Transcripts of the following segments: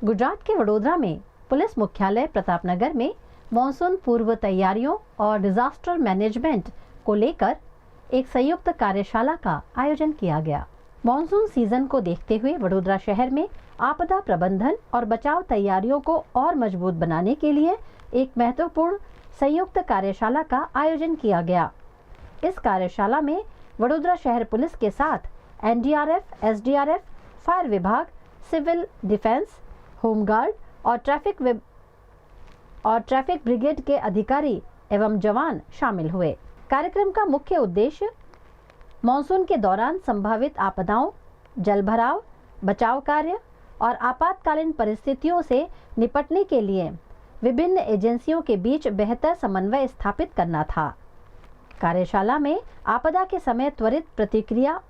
गुजरात के वडोदरा में पुलिस मुख्यालय प्रतापनगर में मॉनसून पूर्व तैयारियों और डिजास्टर मैनेजमेंट को लेकर एक संयुक्त कार्यशाला का आयोजन किया गया। मॉनसून सीजन को देखते हुए वडोदरा शहर में आपदा प्रबंधन और बचाव तैयारियों को और मजबूत बनाने के लिए एक महत्वपूर्ण संयुक्त कार्यशाला का आयोजन किया गया। इस कार्यशाला में वडोदरा शहर पुलिस के साथ एनडीआरएफ, एसडीआरएफ, फायर विभाग, सिविल डिफेंस, होमगार्ड और ट्रैफिक ब्रिगेड के अधिकारी एवं जवान शामिल हुए। कार्यक्रम का मुख्य उद्देश्य मॉनसून के दौरान संभावित आपदाओं, जलभराव, बचाव कार्य और आपातकालीन परिस्थितियों से निपटने के लिए विभिन्न एजेंसियों के बीच बेहतर समन्वय स्थापित करना था। कार्यशाला में आपदा के समय त्वरित प्रतिक्रिया,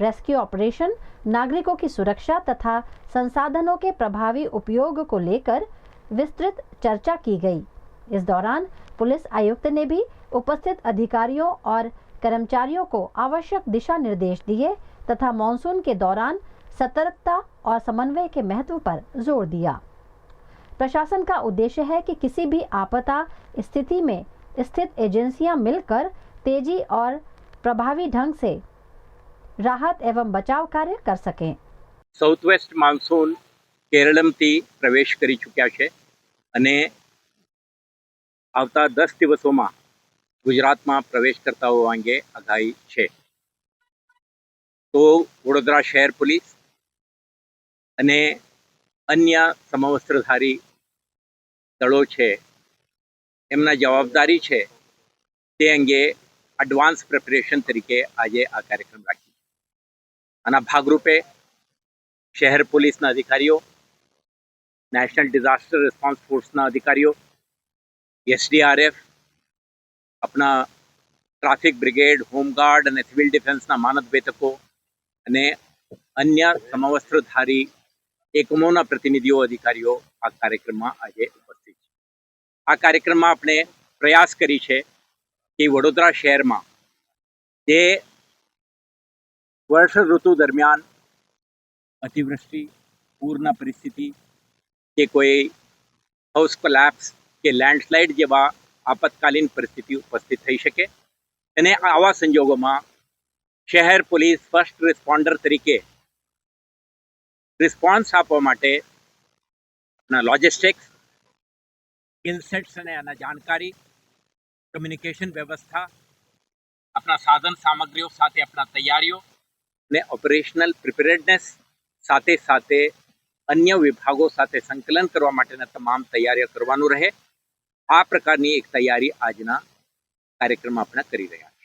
रेस्क्यू ऑपरेशन, नागरिकों की सुरक्षा तथा संसाधनों के प्रभावी उपयोग को लेकर विस्तृत चर्चा की गई। इस दौरान पुलिस आयुक्त ने भी उपस्थित अधिकारियों और कर्मचारियों को आवश्यक दिशा निर्देश दिए तथा मॉनसून के दौरान सतर्कता और समन्वय के महत्व पर जोर दिया। प्रशासन का उद्देश्य है कि किसी भी आपदा स्थिति में स्थित एजेंसियां मिलकर तेजी और प्रभावी ढंग से राहत एवं बचाव कार्य कर सकें। साउथ वेस्ट मानसून केरळमथी प्रवेश करी चूक्या छे अने आवता 10 दिवसों गुजरात में प्रवेश करता अंगे आगाही है। तो वडोदरा शहर पुलिस अने अन्य समवस्त्रधारी दलों है एमना जवाबदारी है ते अंगे एडवांस प्रिपरेशन तरीके आज आ कार्यक्रम राखी। आना भागरूपे शहर पुलिस अधिकारीओ, नेशनल डिजास्टर रिस्पॉन्स फोर्स अधिकारीओ, एसडीआरएफ, अपना ट्राफिक ब्रिगेड, होमगार्ड और सिविल डिफेंस मानद वेतको अने अन्य समवस्त्रधारी एकमों प्रतिनिधिओ अधिकारीओ आ कार्यक्रम में आज उपस्थित है। आ कार्यक्रम में आपणे प्रयास करी है कि वडोदरा शहर में जे वर्ष ऋतु दरमियान अतिवृष्टि, पूरना परिस्थिति के कोई हाउस कोलेप्स के लैंडस्लाइड जेवा आपत्कालीन परिस्थिति उपस्थित थई शके अने आवा संजोगों में शहर पुलिस फर्स्ट रिस्पोन्डर तरीके रिस्पॉन्स आपवा माटे अपना लॉजिस्टिक्स, इनसेट्स अने आना जानकारी, कम्युनिकेशन व्यवस्था, अपना साधन सामग्रीओ साथे अपना तैयारीओ ने ऑपरेशनल प्रिपेरेडनेस साथे साथे अन्य विभागों साथे संकलन करवा माटेना तमाम तैयारीओ करवानुं रहे। आ प्रकारनी एक तैयारी आजना कार्यक्रम आपणे करी रह्या छीए।